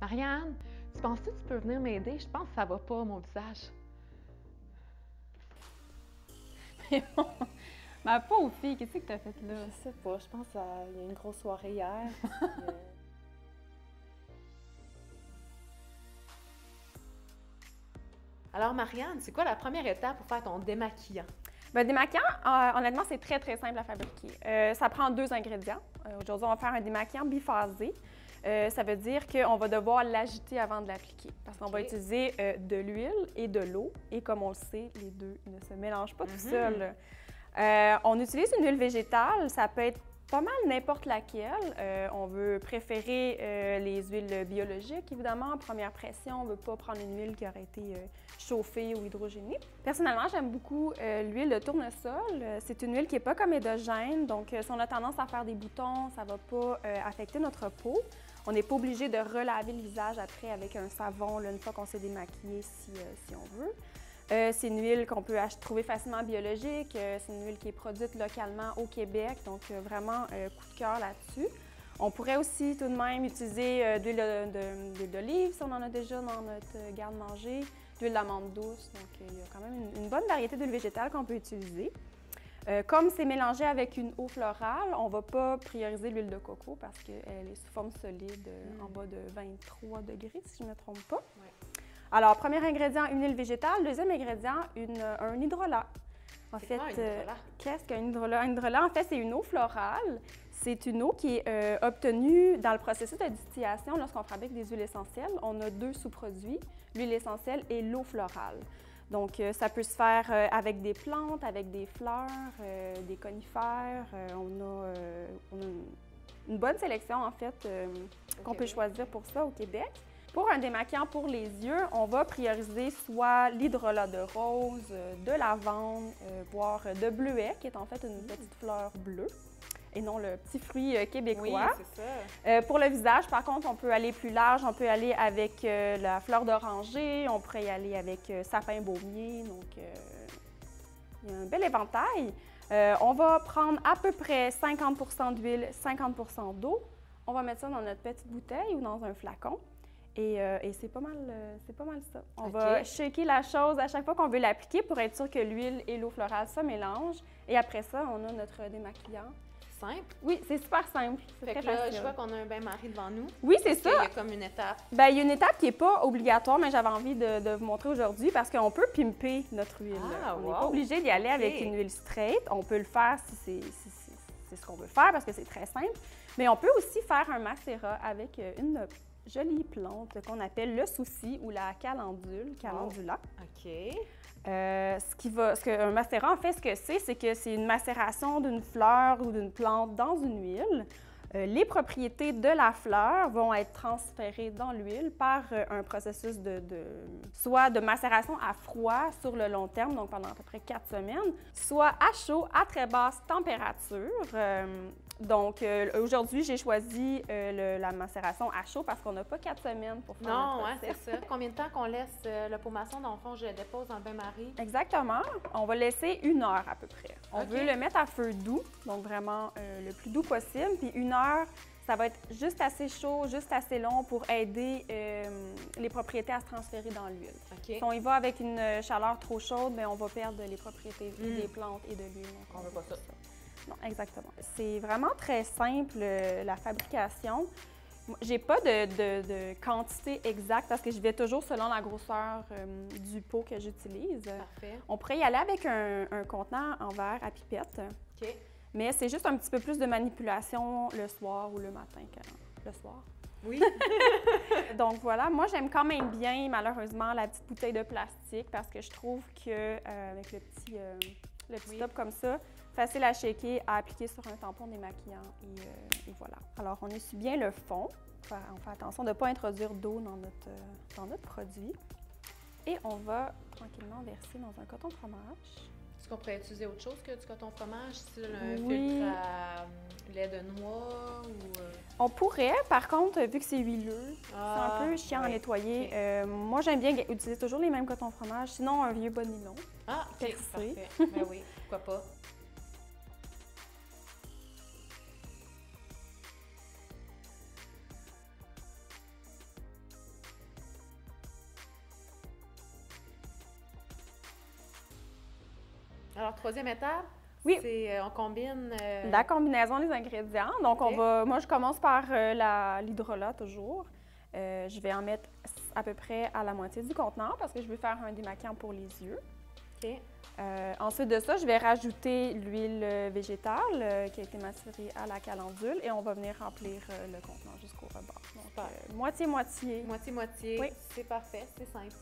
Marianne, tu penses que tu peux venir m'aider? Je pense que ça va pas, mon visage. Mais bon, ma pauvre fille, qu'est-ce que t'as fait là? Je sais pas, je pense qu'il y a eu une grosse soirée hier. Alors, Marianne, c'est quoi la première étape pour faire ton démaquillant? Ben, démaquillant, honnêtement, c'est très, très simple à fabriquer. Ça prend 2 ingrédients. Aujourd'hui, on va faire un démaquillant biphasé. Ça veut dire qu'on va devoir l'agiter avant de l'appliquer parce qu'on va utiliser de l'huile et de l'eau. Et comme on le sait, les deux ne se mélangent pas tout seuls. On utilise une huile végétale. Ça peut être pas mal n'importe laquelle. On veut préférer les huiles biologiques, évidemment. En première pression, on ne veut pas prendre une huile qui aurait été chauffée ou hydrogénée. Personnellement, j'aime beaucoup l'huile de tournesol. C'est une huile qui n'est pas comédogène, donc si on a tendance à faire des boutons, ça ne va pas affecter notre peau. On n'est pas obligé de relaver le visage après avec un savon là, une fois qu'on s'est démaquillé si on veut. C'est une huile qu'on peut trouver facilement biologique. C'est une huile qui est produite localement au Québec, donc vraiment coup de cœur là-dessus. On pourrait aussi tout de même utiliser de l'huile d'olive si on en a déjà dans notre garde-manger, d'huile d'amande douce. Donc il y a quand même une bonne variété d'huile végétale qu'on peut utiliser. Comme c'est mélangé avec une eau florale, on ne va pas prioriser l'huile de coco parce qu'elle est sous forme solide en bas de 23 degrés, si je ne me trompe pas. Ouais. Alors, premier ingrédient, une huile végétale. Deuxième ingrédient, un hydrolat. En fait, qu'est-ce qu'un hydrolat? Un hydrolat, en fait, c'est une eau florale. C'est une eau qui est obtenue dans le processus de distillation lorsqu'on fabrique des huiles essentielles. On a 2 sous-produits, l'huile essentielle et l'eau florale. Donc, ça peut se faire avec des plantes, avec des fleurs, des conifères. On a une bonne sélection, en fait, qu'on peut choisir pour ça au Québec. Pour un démaquillant pour les yeux, on va prioriser soit l'hydrolat de rose, de lavande, voire de bleuet, qui est en fait une petite fleur bleue, et non le petit fruit québécois. Oui, c'est ça. Pour le visage, par contre, on peut aller plus large. On peut aller avec la fleur d'oranger, on pourrait y aller avec sapin baumier. Donc, il y a un bel éventail. On va prendre à peu près 50 d'huile, 50 d'eau. On va mettre ça dans notre petite bouteille ou dans un flacon. Et c'est pas mal ça. On va shaker la chose à chaque fois qu'on veut l'appliquer pour être sûr que l'huile et l'eau florale se mélangent. Et après ça, on a notre démaquillant. Simple? Oui, c'est super simple. Fait que là, je vois qu'on a un bain-marie devant nous. Oui, c'est ça. Il y a comme une étape. Bien, il y a une étape qui n'est pas obligatoire, mais j'avais envie de vous montrer aujourd'hui parce qu'on peut pimper notre huile. On n'est pas obligé d'y aller avec une huile straight. On peut le faire si c'est ce qu'on veut faire parce que c'est très simple. Mais on peut aussi faire un macérat avec une jolie plante qu'on appelle le souci ou la calendula. OK. Un macérat, en fait, ce que c'est que c'est une macération d'une fleur ou d'une plante dans une huile. Les propriétés de la fleur vont être transférées dans l'huile par un processus soit de macération à froid sur le long terme, donc pendant à peu près 4 semaines, soit à chaud à très basse température. Donc, aujourd'hui, j'ai choisi la macération à chaud parce qu'on n'a pas 4 semaines pour faire notre recette. Non, c'est ça. Combien de temps qu'on laisse le pot-maçon? Dans le fond, je le dépose dans le bain-marie? Exactement. On va laisser 1 heure à peu près. On veut le mettre à feu doux, donc vraiment le plus doux possible. Puis 1 heure, ça va être juste assez chaud, juste assez long pour aider les propriétés à se transférer dans l'huile. Okay. Si on y va avec une chaleur trop chaude, bien, on va perdre les propriétés des plantes et de l'huile. On ne veut pas ça. Non, exactement. C'est vraiment très simple, la fabrication. J'ai pas de quantité exacte parce que je vais toujours selon la grosseur du pot que j'utilise. Parfait. On pourrait y aller avec un contenant en verre à pipette. OK. Mais c'est juste un petit peu plus de manipulation le soir ou le matin que le soir. Oui. Donc voilà, moi j'aime quand même bien, malheureusement, la petite bouteille de plastique parce que je trouve qu'avec le petit top comme ça, facile à shaker, à appliquer sur un tampon démaquillant et voilà. Alors, on essuie bien le fond. On fait attention de ne pas introduire d'eau dans notre produit. Et on va tranquillement verser dans un coton fromage. Est-ce qu'on pourrait utiliser autre chose que du coton fromage, style un Oui. filtre à lait de noix ou... On pourrait, par contre, vu que c'est huileux, c'est un peu chiant à nettoyer. Okay. Moi, j'aime bien utiliser toujours les mêmes cotons fromage, sinon un vieux bas de nylon. Ah, OK, percé. parfait. Ben oui, pourquoi pas. Alors, troisième étape, Oui. c'est on combine... La combinaison des ingrédients. Donc, OK. moi, je commence par l'hydrolat toujours. Je vais en mettre à peu près à la moitié du contenant parce que je veux faire un démaquillant pour les yeux. OK. Ensuite de ça, je vais rajouter l'huile végétale qui a été macerée à la calendule et on va venir remplir le contenant jusqu'au rebord. Donc, Super. moitié-moitié. Moitié-moitié. Oui. C'est parfait, c'est simple.